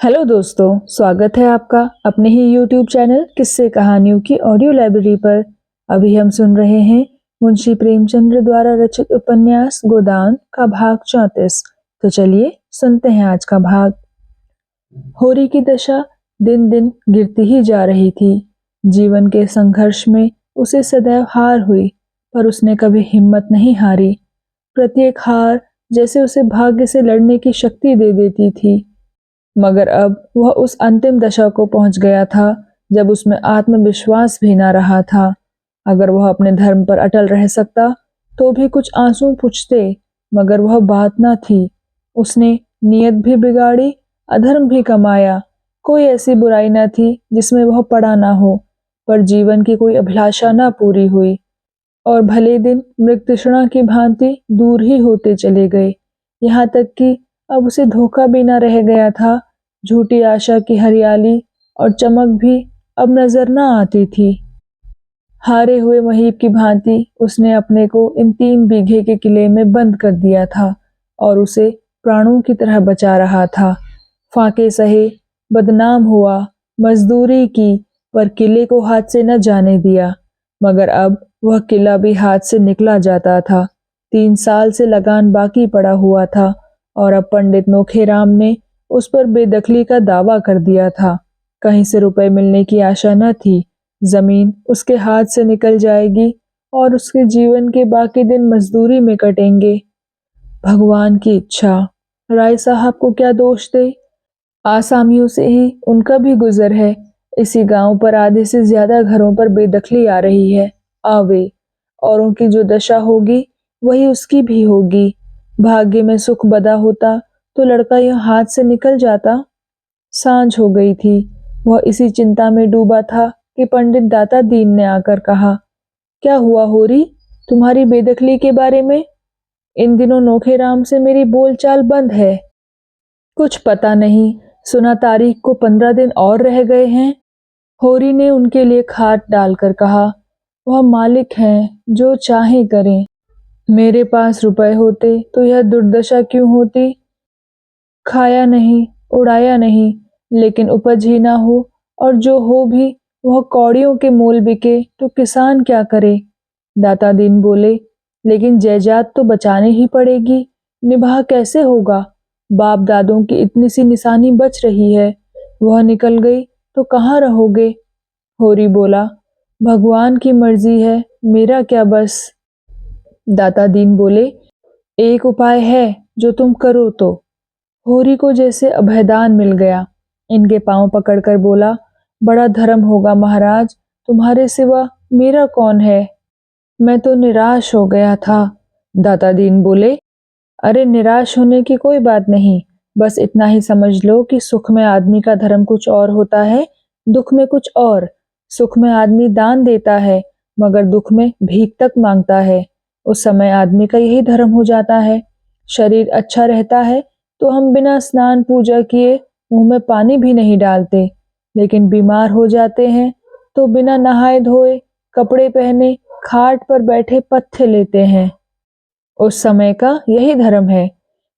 Hello दोस्तों, स्वागत है आपका अपने ही यूट्यूब चैनल किस्से कहानियों की ऑडियो लाइब्रेरी पर। अभी हम सुन रहे हैं मुंशी प्रेमचंद्र द्वारा रचित उपन्यास गोदान का भाग 34। तो चलिए सुनते हैं आज का भाग। होरी की दशा दिन दिन गिरती ही जा रही थी। जीवन के संघर्ष में उसे सदैव हार हुई, पर उसने कभी हिम्मत नहीं हारी। प्रत्येक हार जैसे उसे भाग्य से लड़ने की शक्ति दे देती थी। मगर अब वह उस अंतिम दशा को पहुंच गया था जब उसमें आत्मविश्वास भी ना रहा था। अगर वह अपने धर्म पर अटल रह सकता तो भी कुछ आंसू पूछते, मगर वह बात ना थी। उसने नियत भी बिगाड़ी, अधर्म भी कमाया। कोई ऐसी बुराई न थी जिसमें वह पड़ा ना हो, पर जीवन की कोई अभिलाषा ना पूरी हुई और भले दिन मृगतृष्णा की भांति दूर ही होते चले गए। यहाँ तक कि अब उसे धोखा भी न रह गया था। झूठी आशा की हरियाली और चमक भी अब नजर न आती थी। हारे हुए महीप की भांति उसने अपने को इन 3 बीघे के किले में बंद कर दिया था और उसे प्राणों की तरह बचा रहा था। फाके सहे, बदनाम हुआ, मजदूरी की, पर किले को हाथ से न जाने दिया। मगर अब वह किला भी हाथ से निकला जाता था। 3 साल से लगान बाकी पड़ा हुआ था और अब पंडित नोखेराम ने उस पर बेदखली का दावा कर दिया था। कहीं से रुपए मिलने की आशा न थी। जमीन उसके हाथ से निकल जाएगी और उसके जीवन के बाकी दिन मजदूरी में कटेंगे। भगवान की इच्छा, राय साहब को क्या दोष दे। आसामियों से ही उनका भी गुजर है। इसी गांव पर आधे से ज्यादा घरों पर बेदखली आ रही है। आवे, औरों की जो दशा होगी वही उसकी भी होगी। भाग्य में सुख बदा होता तो लड़का यह हाथ से निकल जाता। सांझ हो गई थी। वह इसी चिंता में डूबा था कि पंडित दाता दीन ने आकर कहा, क्या हुआ होरी, तुम्हारी बेदखली के बारे में? इन दिनों नोखेराम से मेरी बोलचाल बंद है। कुछ पता नहीं, सुना तारीख को 15 दिन और रह गए हैं। होरी ने उनके लिए खाट डालकर कहा, वह मालिक हैं, जो चाहे करें। मेरे पास रुपए होते तो यह दुर्दशा क्यों होती। खाया नहीं, उड़ाया नहीं, लेकिन उपज ही ना हो, और जो हो भी वह कौड़ियों के मोल बिके तो किसान क्या करे। दाता दीन बोले, लेकिन जायदाद तो बचाने ही पड़ेगी, निभाह कैसे होगा। बाप दादों की इतनी सी निशानी बच रही है, वह निकल गई तो कहाँ रहोगे। होरी बोला, भगवान की मर्जी है, मेरा क्या बस। दाता दीन बोले, एक उपाय है, जो तुम करो तो। होरी को जैसे अभयदान मिल गया। इनके पांव पकड़कर बोला, बड़ा धर्म होगा महाराज, तुम्हारे सिवा मेरा कौन है। मैं तो निराश हो गया था। दाता दीन बोले, अरे निराश होने की कोई बात नहीं, बस इतना ही समझ लो कि सुख में आदमी का धर्म कुछ और होता है, दुख में कुछ और। सुख में आदमी दान देता है, मगर दुख में भीख तक मांगता है। उस समय आदमी का यही धर्म हो जाता है। शरीर अच्छा रहता है तो हम बिना स्नान पूजा किए मुंह में पानी भी नहीं डालते, लेकिन बीमार हो जाते हैं तो बिना नहाए धोए, कपड़े पहने, खाट पर बैठे पथ्य लेते हैं। उस समय का यही धर्म है।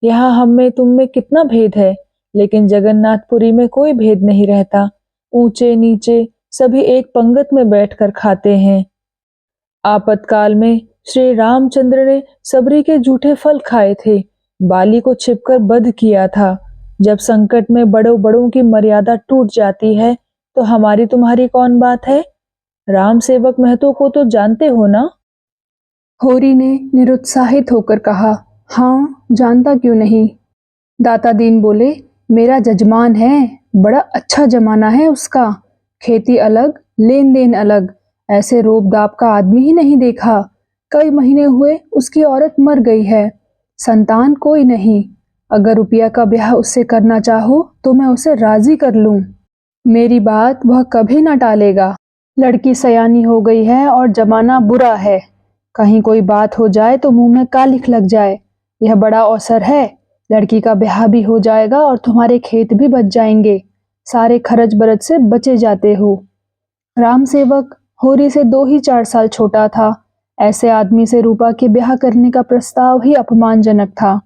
यहाँ हम में तुम में कितना भेद है, लेकिन जगन्नाथपुरी में कोई भेद नहीं रहता। ऊंचे नीचे सभी एक पंगत में बैठकर खाते हैं। आपातकाल में श्री रामचंद्र ने सबरी के जूठे फल खाए थे, बाली को छिपकर वध किया था। जब संकट में बड़ों बड़ों की मर्यादा टूट जाती है तो हमारी तुम्हारी कौन बात है। राम सेवक महतो को तो जानते हो ना। होरी ने निरुत्साहित होकर कहा, हाँ जानता क्यों नहीं। दाता दीन बोले, मेरा जजमान है, बड़ा अच्छा जमाना है उसका। खेती अलग, लेन देन अलग, ऐसे रोब दाब का आदमी ही नहीं देखा। कई महीने हुए उसकी औरत मर गई है, संतान कोई नहीं। अगर रुपया का ब्याह उससे करना चाहो तो मैं उसे राजी कर लूं। मेरी बात वह कभी न टालेगा। लड़की सयानी हो गई है और जमाना बुरा है। कहीं कोई बात हो जाए तो मुंह में कालिख लग जाए। यह बड़ा अवसर है, लड़की का ब्याह भी हो जाएगा और तुम्हारे खेत भी बच जाएंगे। सारे खर्च बरच से बचे जाते हो। राम सेवक होरी से 2 ही 4 साल छोटा था। ऐसे आदमी से रूपा के ब्याह करने का प्रस्ताव ही अपमानजनक था।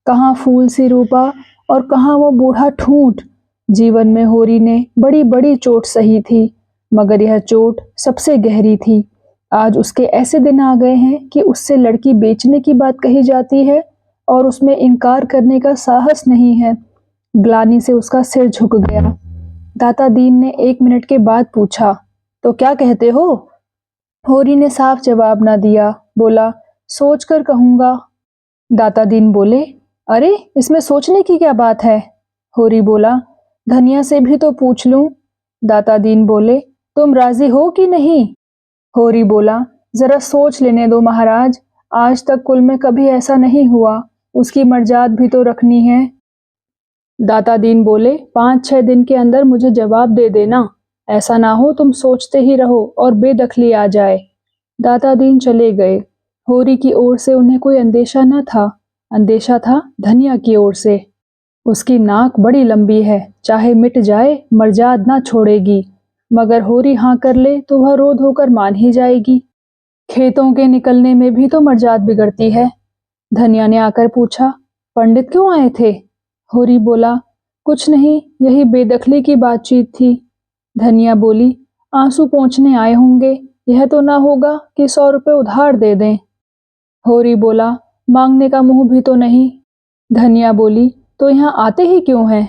कहाँ फूल सी रूपा और कहाँ वो बूढ़ा ठूंठ। जीवन में होरी ने बड़ी बड़ी चोट सही थी, मगर यह चोट सबसे गहरी थी। आज उसके ऐसे दिन आ गए हैं कि उससे लड़की बेचने की बात कही जाती है और उसमें इनकार करने का साहस नहीं है। ग्लानि से उसका सिर झुक गया। दाता दीन ने 1 मिनट के बाद पूछा, तो क्या कहते हो? होरी ने साफ जवाब ना दिया। बोला, सोच कर कहूंगा। दाता दीन बोले, अरे इसमें सोचने की क्या बात है? होरी बोला, धनिया से भी तो पूछ लूं। दाता दीन बोले, तुम राजी हो कि नहीं? होरी बोला, जरा सोच लेने दो महाराज, आज तक कुल में कभी ऐसा नहीं हुआ, उसकी मर्जाद भी तो रखनी है। दाता दीन बोले, 5-6 दिन के अंदर मुझे जवाब दे देना, ऐसा ना हो तुम सोचते ही रहो और बेदखली आ जाए। दाता दीन चले गए। होरी की ओर से उन्हें कोई अंदेशा न था, अंदेशा था धनिया की ओर से। उसकी नाक बड़ी लंबी है, चाहे मिट जाए मर्जाद ना छोड़ेगी, मगर होरी हाँ कर ले तो वह रोध होकर मान ही जाएगी। खेतों के निकलने में भी तो मर्जाद बिगड़ती है। धनिया ने आकर पूछा, पंडित क्यों आए थे? होरी बोला, कुछ नहीं, यही बेदखली की बातचीत थी। धनिया बोली, आंसू पोंछने आए होंगे, यह तो ना होगा कि 100 रुपए उधार दे दें। होरी बोला, मांगने का मुंह भी तो नहीं। धनिया बोली, तो यहाँ आते ही क्यों हैं?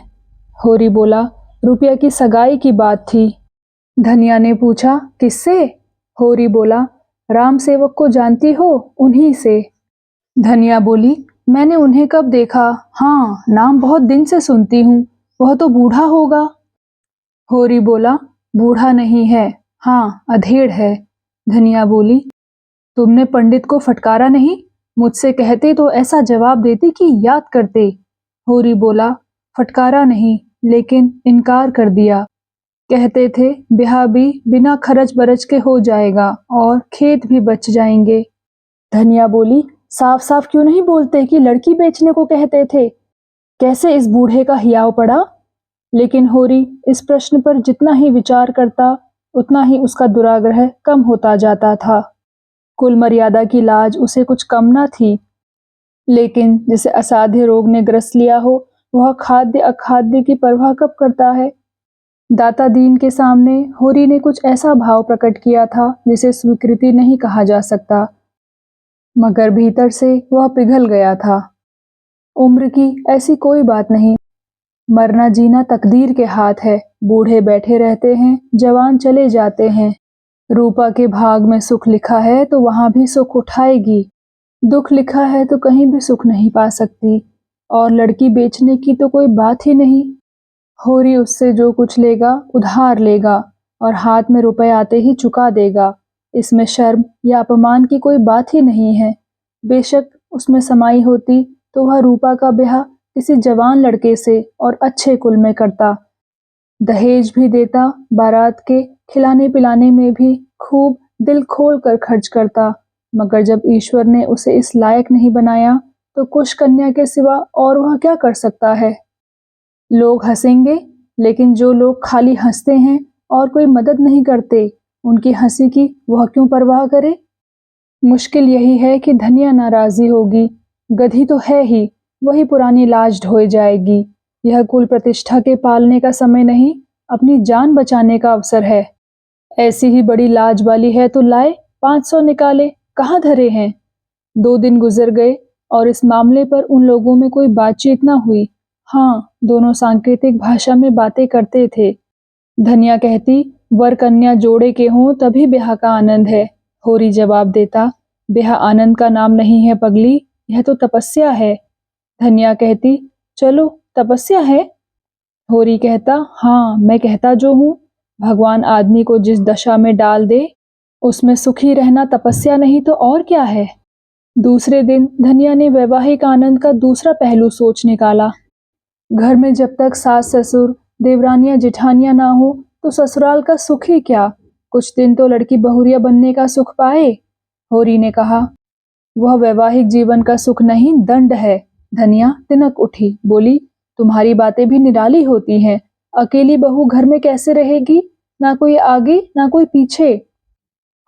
होरी बोला, रुपया की सगाई की बात थी। धनिया ने पूछा, किससे? होरी बोला, राम सेवक को जानती हो, उन्हीं से। धनिया बोली, मैंने उन्हें कब देखा? हाँ, नाम बहुत दिन से सुनती हूँ, वह तो बूढ़ा होगा। होरी बोला, बूढ़ा नहीं है, हाँ अधेड़ है। धनिया बोली, तुमने पंडित को फटकारा नहीं? मुझसे कहते तो ऐसा जवाब देती कि याद करते। होरी बोला, फटकारा नहीं, लेकिन इनकार कर दिया। कहते थे ब्याह भी बिना खर्च बरच के हो जाएगा और खेत भी बच जाएंगे। धनिया बोली, साफ साफ क्यों नहीं बोलते कि लड़की बेचने को कहते थे? कैसे इस बूढ़े का हियाव पड़ा? लेकिन होरी इस प्रश्न पर जितना ही विचार करता, उतना ही उसका दुराग्रह कम होता जाता था। कुल मर्यादा की लाज उसे कुछ कम न थी, लेकिन जिसे असाध्य रोग ने ग्रस लिया हो, वह खाद्य अखाद्य की परवाह कब करता है? दाता दीन के सामने होरी ने कुछ ऐसा भाव प्रकट किया था जिसे स्वीकृति नहीं कहा जा सकता, मगर भीतर से वह पिघल गया था। उम्र की ऐसी कोई बात नहीं, मरना जीना तकदीर के हाथ है। बूढ़े बैठे रहते हैं, जवान चले जाते हैं। रूपा के भाग में सुख लिखा है तो वहां भी सुख उठाएगी, दुख लिखा है तो कहीं भी सुख नहीं पा सकती। और लड़की बेचने की तो कोई बात ही नहीं। होरी उससे जो कुछ लेगा उधार लेगा और हाथ में रुपए आते ही चुका देगा। इसमें शर्म या अपमान की कोई बात ही नहीं है। बेशक उसमें समाई होती तो वह रूपा का ब्याह किसी जवान लड़के से और अच्छे कुल में करता, दहेज भी देता, बारात के खिलाने पिलाने में भी खूब दिल खोल कर खर्च करता। मगर जब ईश्वर ने उसे इस लायक नहीं बनाया तो कुश कन्या के सिवा और वह क्या कर सकता है? लोग हंसेंगे, लेकिन जो लोग खाली हंसते हैं और कोई मदद नहीं करते, उनकी हंसी की वह क्यों परवाह करे? मुश्किल यही है कि धनिया नाराजी होगी, गधी तो है ही, वही पुरानी लाज ढोए जाएगी। यह कुल प्रतिष्ठा के पालने का समय नहीं, अपनी जान बचाने का अवसर है। ऐसी ही बड़ी लाज वाली है तो लाए, 500 निकाले, कहाँ धरे हैं? 2 दिन गुजर गए और इस मामले पर उन लोगों में कोई बातचीत ना हुई। हाँ, दोनों सांकेतिक भाषा में बातें करते थे। धनिया कहती, वर कन्या जोड़े के हों तभी ब्याह का आनंद है। होरी जवाब देता, ब्याह आनंद का नाम नहीं है पगली, यह तो तपस्या है। धनिया कहती, चलो तपस्या है। होरी कहता, हाँ मैं कहता जो हूँ, भगवान आदमी को जिस दशा में डाल दे उसमें सुखी रहना तपस्या नहीं तो और क्या है। दूसरे दिन धनिया ने वैवाहिक आनंद का दूसरा पहलू सोच निकाला। घर में जब तक सास ससुर देवरानियां जिठानियां ना हो तो ससुराल का सुख ही क्या, कुछ दिन तो लड़की बहुरिया बनने का सुख पाए। होरी ने कहा, वह वैवाहिक जीवन का सुख नहीं दंड है। धनिया तिनक उठी, बोली, तुम्हारी बातें भी निराली होती हैं। अकेली बहू घर में कैसे रहेगी, ना कोई आगे ना कोई पीछे।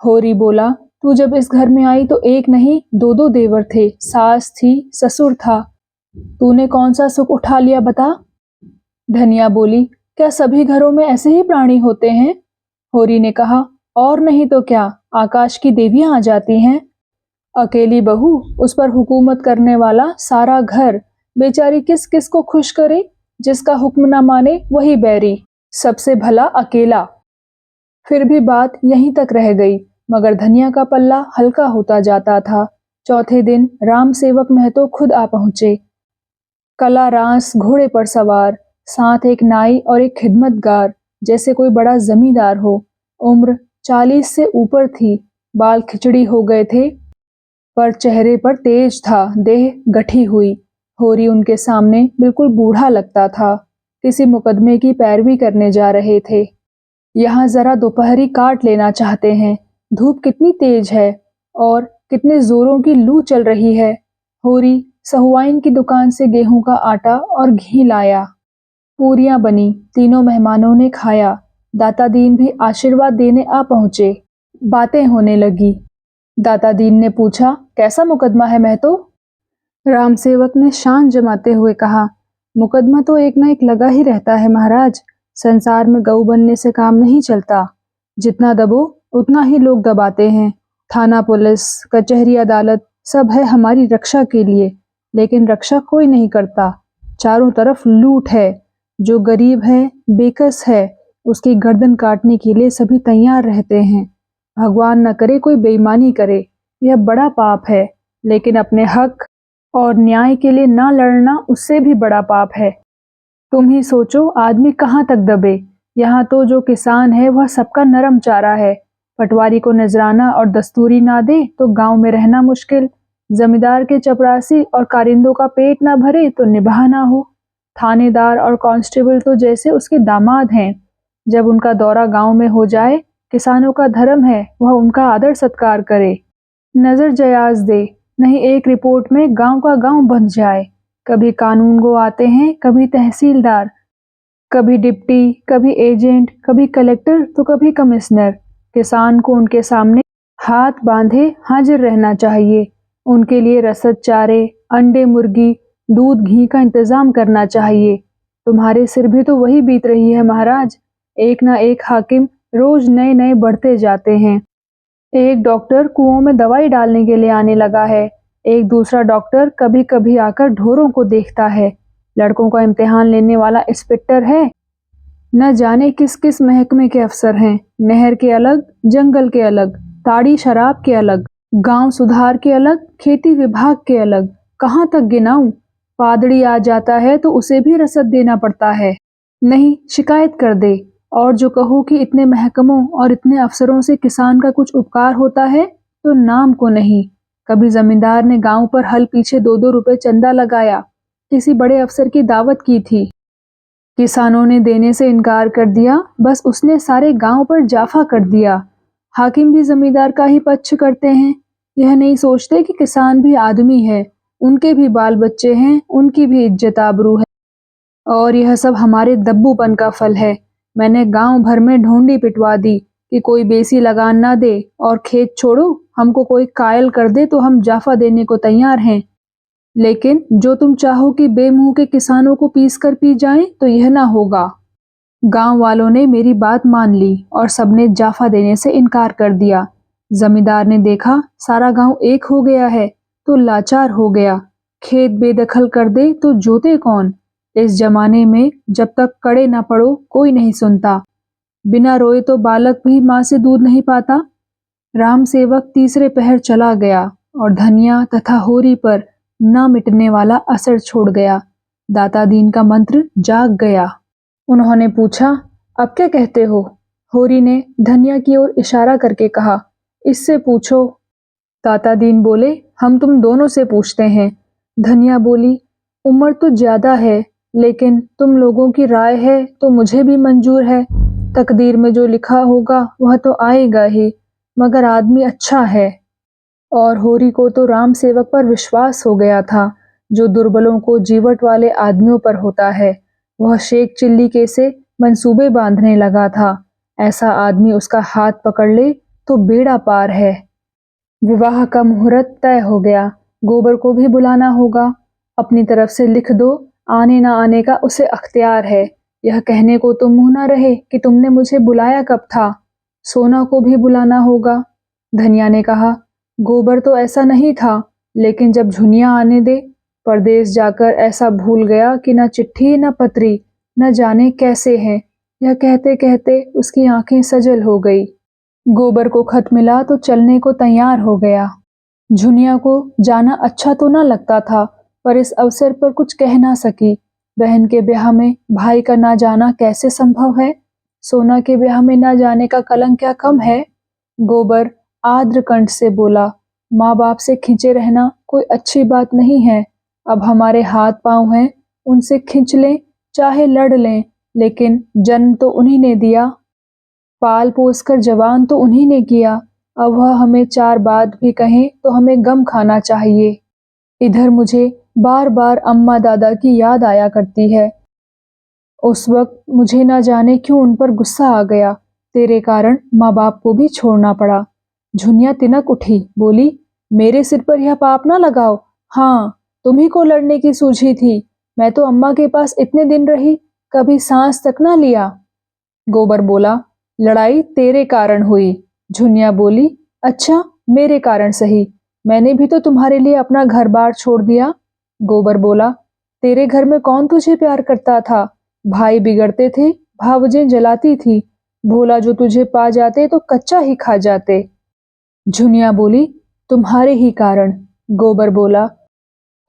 होरी बोला, तू जब इस घर में आई तो एक नहीं 2-2 देवर थे, सास थी, ससुर था, तूने कौन सा सुख उठा लिया बता? धनिया बोली, क्या सभी घरों में ऐसे ही प्राणी होते हैं? होरी ने कहा, और नहीं तो क्या, आकाश की देवियां आ जाती हैं। अकेली बहू, उस पर हुकूमत करने वाला सारा घर, बेचारी किस किस को खुश करे? जिसका हुक्म न माने वही बैरी, सबसे भला अकेला। फिर भी बात यहीं तक रह गई, मगर धनिया का पल्ला हल्का होता जाता था। चौथे दिन राम सेवक महतो खुद आ पहुंचे। कला रास घोड़े पर सवार, साथ एक नाई और एक खिदमतगार, जैसे कोई बड़ा जमींदार हो। उम्र 40 से ऊपर थी, बाल खिचड़ी हो गए थे, पर चेहरे पर तेज था, देह गठी हुई। होरी उनके सामने बिल्कुल बूढ़ा लगता था, किसी मुकदमे की पैरवी करने जा रहे थे। यहाँ जरा दोपहरी काट लेना चाहते हैं, धूप कितनी तेज है और कितने जोरों की लू चल रही है। होरी सहुआइन की दुकान से गेहूं का आटा और घी लाया। पूरियां बनी, तीनों मेहमानों ने खाया। दाता दीन भी आशीर्वाद देने आ पहुंचे। बातें होने लगी। दाता दीन ने पूछा, कैसा मुकदमा है महतो? राम सेवक ने शान जमाते हुए कहा, मुकदमा तो एक न एक लगा ही रहता है महाराज। संसार में गऊ बनने से काम नहीं चलता। जितना दबो उतना ही लोग दबाते हैं। थाना, पुलिस, कचहरी, अदालत सब है हमारी रक्षा के लिए, लेकिन रक्षा कोई नहीं करता। चारों तरफ लूट है। जो गरीब है, बेकस है, उसकी गर्दन काटने के लिए सभी तैयार रहते हैं। भगवान न करे कोई बेईमानी करे, यह बड़ा पाप है। लेकिन अपने हक और न्याय के लिए ना लड़ना उससे भी बड़ा पाप है। तुम ही सोचो, आदमी कहाँ तक दबे। यहाँ तो जो किसान है वह सबका नरम चारा है। पटवारी को नजराना और दस्तूरी ना दे तो गांव में रहना मुश्किल। जमींदार के चपरासी और कारिंदों का पेट ना भरे तो निभाह ना हो। थानेदार और कांस्टेबल तो जैसे उसके दामाद हैं। जब उनका दौरा गांव में हो जाए, किसानों का धर्म है वह उनका आदर सत्कार करे, नजर जयाज दे, नहीं एक रिपोर्ट में गांव का गांव बंध जाए। कभी कानूनगो आते हैं, कभी तहसीलदार, कभी डिप्टी, कभी एजेंट, कभी कलेक्टर तो कभी कमिश्नर। किसान को उनके सामने हाथ बांधे हाजिर रहना चाहिए। उनके लिए रसद चारे, अंडे, मुर्गी, दूध, घी का इंतजाम करना चाहिए। तुम्हारे सिर भी तो वही बीत रही है महाराज। एक ना एक हाकिम रोज नए नए बढ़ते जाते हैं। एक डॉक्टर कुओं में दवाई डालने के लिए आने लगा है। एक दूसरा डॉक्टर कभी कभी आकर ढोरों को देखता है। लड़कों का इम्तिहान लेने वाला इंस्पेक्टर है। न जाने किस किस महकमे के अफसर हैं। नहर के अलग, जंगल के अलग, ताड़ी शराब के अलग, गांव सुधार के अलग, खेती विभाग के अलग। कहाँ तक गिनाऊं? पादड़ी आ जाता है तो उसे भी रसद देना पड़ता है। नहीं, शिकायत कर दे। और जो कहो कि इतने महकमों और इतने अफसरों से किसान का कुछ उपकार होता है तो नाम को नहीं। कभी जमींदार ने गांव पर हल पीछे 2-2 रुपए चंदा लगाया, किसी बड़े अफसर की दावत की थी, किसानों ने देने से इनकार कर दिया, बस उसने सारे गांव पर जाफा कर दिया। हाकिम भी जमींदार का ही पक्ष करते हैं। यह नहीं सोचते कि किसान भी आदमी है, उनके भी बाल बच्चे हैं, उनकी भी इज्जत आबरू है। और यह सब हमारे दब्बूपन का फल है। मैंने गांव भर में ढोंडी पिटवा दी कि कोई बेसी लगान ना दे, और खेत छोड़ो, हमको कोई कायल कर दे तो हम जाफा देने को तैयार हैं। लेकिन जो तुम चाहो कि बेमुंह के किसानों को पीस कर पी जाएं, तो यह ना होगा। गांव वालों ने मेरी बात मान ली और सबने जाफा देने से इनकार कर दिया। जमींदार ने देखा सारा गांव एक हो गया है तो लाचार हो गया। खेत बेदखल कर दे तो जोते कौन? इस जमाने में जब तक कड़े ना पड़ो कोई नहीं सुनता। बिना रोए तो बालक भी माँ से दूध नहीं पाता। राम सेवक तीसरे पहर चला गया और धनिया तथा होरी पर न मिटने वाला असर छोड़ गया। दाता दीन का मंत्र जाग गया। उन्होंने पूछा, अब क्या कहते हो? होरी ने धनिया की ओर इशारा करके कहा, इससे पूछो। दाता दीन बोले, हम तुम दोनों से पूछते हैं। धनिया बोली, उम्र तो ज्यादा है, लेकिन तुम लोगों की राय है तो मुझे भी मंजूर है। तकदीर में जो लिखा होगा वह तो आएगा ही, मगर आदमी अच्छा है। और होरी को तो राम सेवक पर विश्वास हो गया था, जो दुर्बलों को जीवट वाले आदमियों पर होता है। वह शेख चिल्ली के से मंसूबे बांधने लगा था। ऐसा आदमी उसका हाथ पकड़ ले तो बेड़ा पार है। विवाह का मुहूर्त तय हो गया। गोबर को भी बुलाना होगा। अपनी तरफ से लिख दो, आने ना आने का उसे अख्तियार है। यह कहने को तो मुंह न रहे कि तुमने मुझे बुलाया कब था। सोना को भी बुलाना होगा। धनिया ने कहा, गोबर तो ऐसा नहीं था, लेकिन जब झुनिया आने दे, परदेश जाकर ऐसा भूल गया कि न चिट्ठी न पत्री, न जाने कैसे हैं। यह कहते कहते उसकी आंखें सजल हो गई। गोबर को खत मिला तो चलने को तैयार हो गया। झुनिया को जाना अच्छा तो न लगता था, पर इस अवसर पर कुछ कह ना सकी। बहन के ब्याह में भाई का ना जाना कैसे संभव है? सोना के ब्याह में ना जाने का कलंक क्या कम है? गोबर आर्द्र कंठ से बोला, माँ बाप से खिंचे रहना कोई अच्छी बात नहीं है। अब हमारे हाथ पांव हैं, उनसे खिंच लें, चाहे लड़ लें, लेकिन जन्म तो उन्हीं ने दिया, पाल पोस कर जवान तो उन्हीं ने किया। अब वह हमें चार बात भी कहें तो हमें गम खाना चाहिए। इधर मुझे बार बार अम्मा दादा की याद आया करती है। उस वक्त मुझे ना जाने क्यों उन पर गुस्सा आ गया। तेरे कारण माँ बाप को भी छोड़ना पड़ा। झुनिया तिनक उठी, बोली, मेरे सिर पर यह पाप ना लगाओ। हाँ, तुम्ही को लड़ने की सूझी थी। मैं तो अम्मा के पास इतने दिन रही, कभी सांस तक ना लिया। गोबर बोला, लड़ाई तेरे कारण हुई। झुनिया बोली, अच्छा, मेरे कारण सही। मैंने भी तो तुम्हारे लिए अपना घर बार छोड़ दिया। गोबर बोला, तेरे घर में कौन तुझे प्यार करता था? भाई बिगड़ते थे, भावजें जलाती थी। भोला जो तुझे पा जाते तो कच्चा ही खा जाते। झुनिया बोली, तुम्हारे ही कारण। गोबर बोला,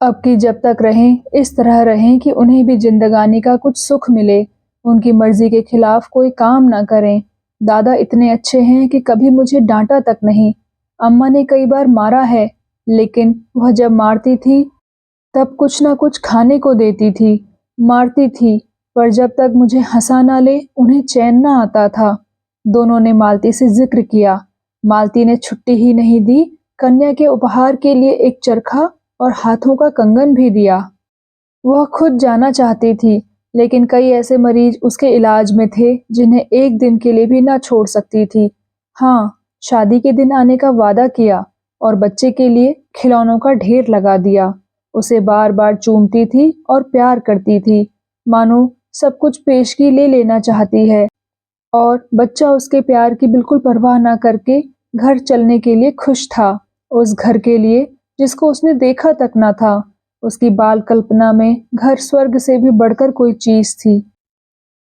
अब की जब तक रहें इस तरह रहें कि उन्हें भी जिंदगानी का कुछ सुख मिले, उनकी मर्जी के खिलाफ कोई काम ना करें। दादा इतने अच्छे हैं कि कभी मुझे डांटा तक नहीं। अम्मा ने कई बार मारा है, लेकिन वह जब मारती थी तब कुछ ना कुछ खाने को देती थी। मारती थी, पर जब तक मुझे हंसा ना ले उन्हें चैन ना आता था। दोनों ने मालती से जिक्र किया। मालती ने छुट्टी ही नहीं दी, कन्या के उपहार के लिए एक चरखा और हाथों का कंगन भी दिया। वह खुद जाना चाहती थी, लेकिन कई ऐसे मरीज उसके इलाज में थे जिन्हें एक दिन के लिए भी ना छोड़ सकती थी। हाँ, शादी के दिन आने का वादा किया और बच्चे के लिए खिलौनों का ढेर लगा दिया। उसे बार बार चूमती थी और प्यार करती थी, मानो सब कुछ पेशगी ले लेना चाहती है। और बच्चा उसके प्यार की बिल्कुल परवाह ना करके घर चलने के लिए खुश था। उस घर के लिए जिसको उसने देखा तक ना था। उसकी बाल कल्पना में घर स्वर्ग से भी बढ़कर कोई चीज थी।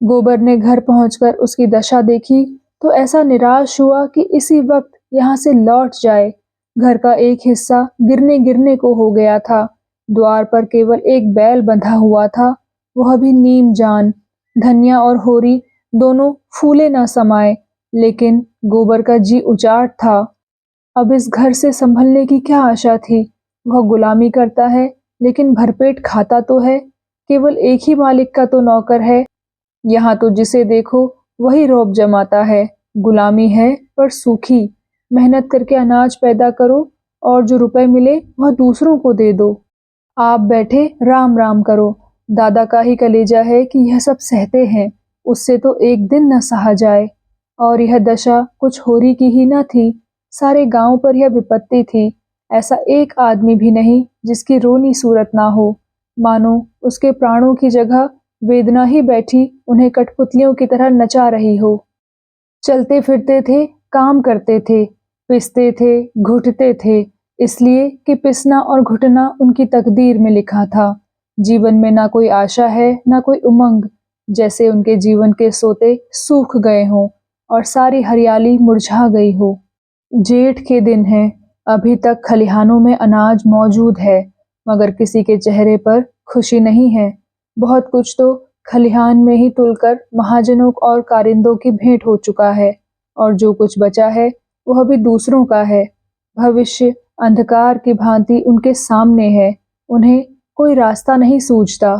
गोबर ने घर पहुंचकर उसकी दशा देखी तो ऐसा निराश हुआ कि इसी वक्त यहाँ से लौट जाए। घर का एक हिस्सा गिरने गिरने को हो गया था। द्वार पर केवल एक बैल बंधा हुआ था, वह भी नीम जान। धनिया और होरी दोनों फूले ना समाये, लेकिन गोबर का जी उजाड़ था। अब इस घर से संभलने की क्या आशा थी? वह गुलामी करता है, लेकिन भरपेट खाता तो है। केवल एक ही मालिक का तो नौकर है। यहाँ तो जिसे देखो वही रौब जमाता है। गुलामी है पर सूखी। मेहनत करके अनाज पैदा करो और जो रुपए मिले वह दूसरों को दे दो। आप बैठे राम राम करो। दादा का ही कलेजा है कि यह सब सहते हैं, उससे तो एक दिन न सहा जाए। और यह दशा कुछ होरी की ही न थी, सारे गांव पर यह विपत्ति थी। ऐसा एक आदमी भी नहीं जिसकी रोनी सूरत ना हो, मानो उसके प्राणों की जगह वेदना ही बैठी उन्हें कठपुतलियों की तरह नचा रही हो। चलते फिरते थे, काम करते थे, पिसते थे, घुटते थे, इसलिए कि पिसना और घुटना उनकी तकदीर में लिखा था। जीवन में ना कोई आशा है, ना कोई उमंग, जैसे उनके जीवन के सोते सूख गए हों और सारी हरियाली मुरझा गई हो। जेठ के दिन हैं, अभी तक खलिहानों में अनाज मौजूद है, मगर किसी के चेहरे पर खुशी नहीं है। बहुत कुछ तो खलिहान में ही तुलकर महाजनों और कारिंदों की भेंट हो चुका है, और जो कुछ बचा है वह भी दूसरों का है। भविष्य अंधकार की भांति उनके सामने है, उन्हें कोई रास्ता नहीं सूझता।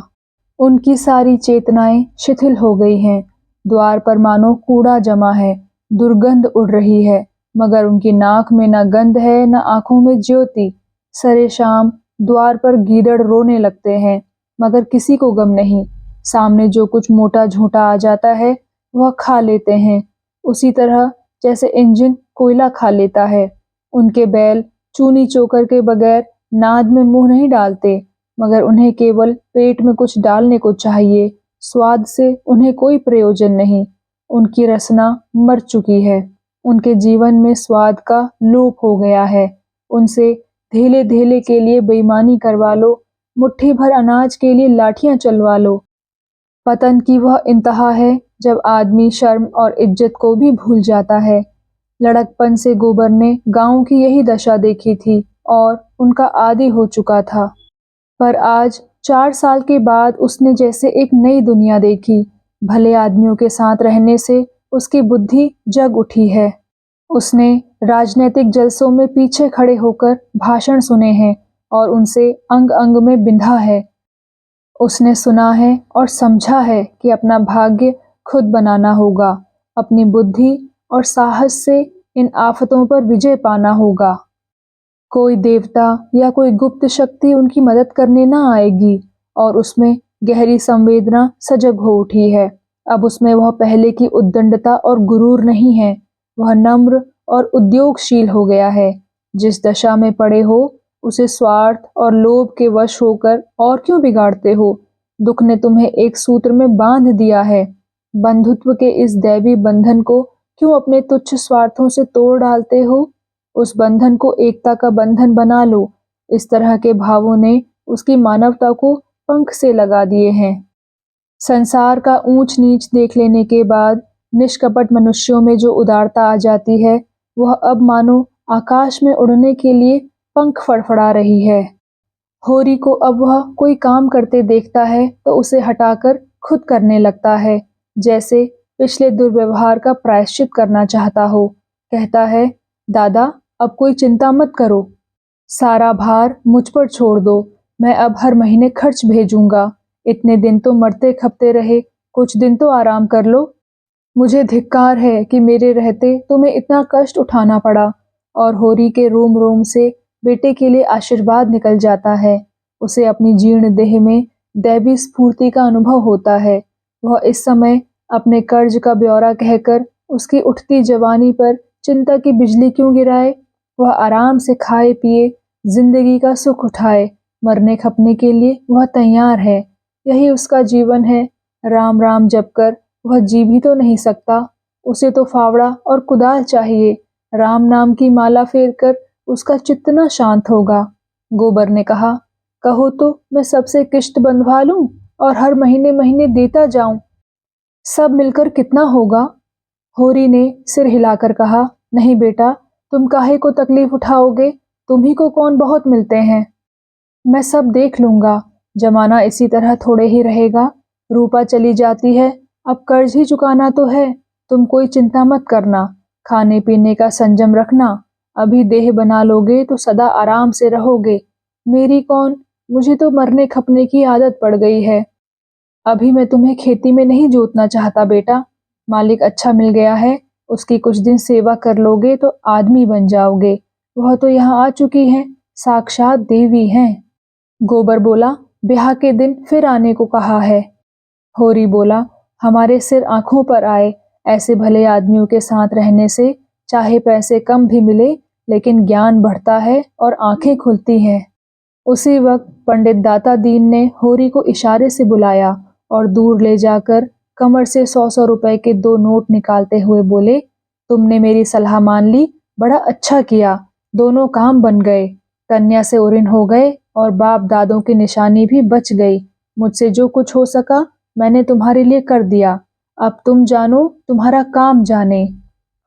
उनकी सारी चेतनाएं शिथिल हो गई हैं। द्वार पर मानो कूड़ा जमा है, दुर्गंध उड़ रही है, मगर उनकी नाक में न गंध है, न आंखों में ज्योति। सरे शाम द्वार पर गीदड़ रोने लगते हैं, मगर किसी को गम नहीं। सामने जो कुछ मोटा झोटा आ जाता है वह खा लेते हैं, उसी तरह जैसे इंजन कोयला खा लेता है। उनके बैल चूनी चोकर के बगैर नाद में मुंह नहीं डालते, मगर उन्हें केवल पेट में कुछ डालने को चाहिए, स्वाद से उन्हें कोई प्रयोजन नहीं। उनकी रसना मर चुकी है। उनके जीवन में स्वाद का लोप हो गया है। उनसे धेले धेले के लिए बेईमानी करवा लो, मुट्ठी भर अनाज के लिए लाठियां चलवा लो। पतन की वह इंतहा है जब आदमी शर्म और इज्जत को भी भूल जाता है। लड़कपन से गोबर ने गांव की यही दशा देखी थी और उनका आदी हो चुका था। पर आज 4 साल के बाद उसने जैसे एक नई दुनिया देखी। भले आदमियों के साथ रहने से उसकी बुद्धि जग उठी है। उसने राजनीतिक जलसों में पीछे खड़े होकर भाषण सुने हैं और उनसे अंग अंग में बिंधा है। उसने सुना है और समझा है कि अपना भाग्य खुद बनाना होगा। अपनी बुद्धि और साहस से इन आफतों पर विजय पाना होगा। कोई देवता या कोई गुप्त शक्ति उनकी मदद करने ना आएगी और उसमें गहरी संवेदना सजग हो उठी है। अब उसमें वह पहले की उद्दंडता और गुरूर नहीं है। वह नम्र और उद्योगशील हो गया है। जिस दशा में पड़े हो उसे स्वार्थ और लोभ के वश होकर और क्यों बिगाड़ते हो? दुख ने तुम्हें एक सूत्र में बांध दिया है। बंधुत्व के इस दैवी बंधन को क्यों अपने तुच्छ स्वार्थों से तोड़ डालते हो? उस बंधन को एकता का बंधन बना लो। इस तरह के भावों ने उसकी मानवता को पंख से लगा दिए हैं। संसार का ऊंच नीच देख लेने के बाद निष्कपट मनुष्यों में जो उदारता आ जाती है, वह अब मानो आकाश में उड़ने के लिए पंख फड़फड़ा रही है। होरी को अब वह कोई काम करते देखता है तो उसे हटाकर खुद करने लगता है, जैसे पिछले दुर्व्यवहार का प्रायश्चित करना चाहता हो। कहता है, दादा अब कोई चिंता मत करो, सारा भार मुझ पर छोड़ दो। मैं अब हर महीने खर्च भेजूंगा। इतने दिन तो मरते खपते रहे, कुछ दिन तो आराम कर लो। मुझे धिक्कार है कि मेरे रहते तुम्हें इतना कष्ट उठाना पड़ा। और होरी के रोम रोम से बेटे के लिए आशीर्वाद निकल जाता है। उसे अपनी जीर्ण देह में दैवी स्फूर्ति का अनुभव होता है। वह इस समय अपने कर्ज का ब्यौरा कहकर उसकी उठती जवानी पर चिंता की बिजली क्यों गिराए? वह आराम से खाए पिए जिंदगी का सुख उठाए। मरने खपने के लिए वह तैयार है। यही उसका जीवन है। राम राम जपकर वह जी भी तो नहीं सकता। उसे तो फावड़ा और कुदाल चाहिए। राम नाम की माला फेरकर उसका चित्त न शांत होगा। गोबर ने कहा, कहो तो मैं सबसे किश्त बंधवा लूं और हर महीने महीने देता जाऊं। सब मिलकर कितना होगा? होरी ने सिर हिलाकर कहा, नहीं बेटा, तुम काहे को तकलीफ उठाओगे? तुम्ही को कौन बहुत मिलते हैं। मैं सब देख लूंगा। जमाना इसी तरह थोड़े ही रहेगा। रूपा चली जाती है, अब कर्ज ही चुकाना तो है। तुम कोई चिंता मत करना। खाने पीने का संयम रखना। अभी देह बना लोगे तो सदा आराम से रहोगे। मेरी कौन, मुझे तो मरने खपने की आदत पड़ गई है। अभी मैं तुम्हें खेती में नहीं जोतना चाहता बेटा। मालिक अच्छा मिल गया है, उसकी कुछ दिन सेवा कर लोगे तो आदमी बन जाओगे। वह तो यहाँ आ चुकी हैं, साक्षात देवी हैं। गोबर बोला, ब्याह के दिन फिर आने को कहा है। होरी बोला, हमारे सिर आंखों पर आए। ऐसे भले आदमियों के साथ रहने से चाहे पैसे कम भी मिले, लेकिन ज्ञान बढ़ता है और आंखें खुलती हैं। उसी वक्त पंडित दाता दीन ने होरी को इशारे से बुलाया और दूर ले जाकर कमर से 100-100 रुपए के 2 नोट निकालते हुए बोले, तुमने मेरी सलाह मान ली, बड़ा अच्छा किया। दोनों काम बन गए। कन्या से उरिन हो गए और बाप दादों की निशानी भी बच गई। मुझसे जो कुछ हो सका मैंने तुम्हारे लिए कर दिया। अब तुम जानो, तुम्हारा काम जाने।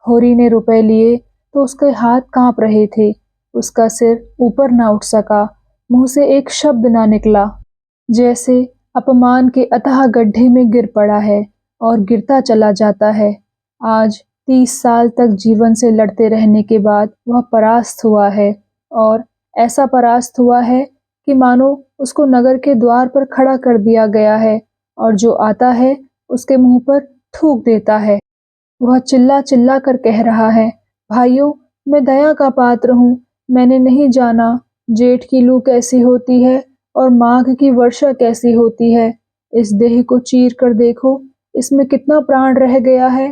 होरी ने रुपए लिए तो उसके हाथ कांप रहे थे। उसका सिर ऊपर ना उठ सका। मुंह से एक शब्द ना निकला। जैसे अपमान के अथाह गड्ढे में गिर पड़ा है और गिरता चला जाता है। आज 30 साल तक जीवन से लड़ते रहने के बाद वह परास्त हुआ है और ऐसा परास्त हुआ है कि मानो उसको नगर के द्वार पर खड़ा कर दिया गया है और जो आता है उसके मुंह पर थूक देता है। वह चिल्ला चिल्ला कर कह रहा है, भाइयों, मैं दया का पात्र हूँ। मैंने नहीं जाना जेठ की लू कैसी होती है और माघ की वर्षा कैसी होती है। इस देह को चीर कर देखो, इसमें कितना प्राण रह गया है,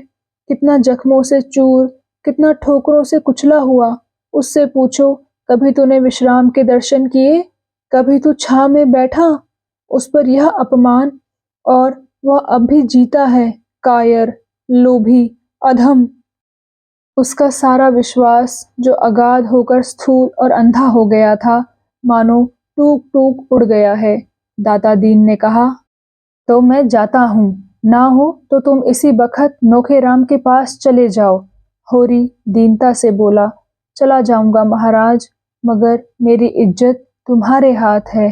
कितना जख्मों से चूर, कितना ठोकरों से कुचला हुआ। उससे पूछो, कभी तूने विश्राम के दर्शन किए? कभी तू छांव में बैठा? उस पर यह अपमान और वह अब भी जीता है, कायर, लोभी, अधम। उसका सारा विश्वास जो अगाध होकर स्थूल और अंधा हो गया था, मानो टूक टूक उड़ गया है। दाता दीन ने कहा, तो मैं जाता हूँ, ना हो तो तुम इसी बखत नोखेराम के पास चले जाओ। होरी दीनता से बोला, चला जाऊंगा महाराज, मगर मेरी इज्जत तुम्हारे हाथ है।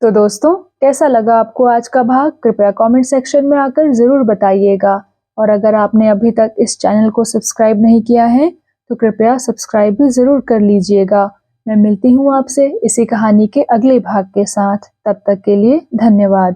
तो दोस्तों, कैसा लगा आपको आज का भाग? कृपया कमेंट सेक्शन में आकर ज़रूर बताइएगा। और अगर आपने अभी तक इस चैनल को सब्सक्राइब नहीं किया है तो कृपया सब्सक्राइब भी ज़रूर कर लीजिएगा। मैं मिलती हूँ आपसे इसी कहानी के अगले भाग के साथ। तब तक के लिए धन्यवाद।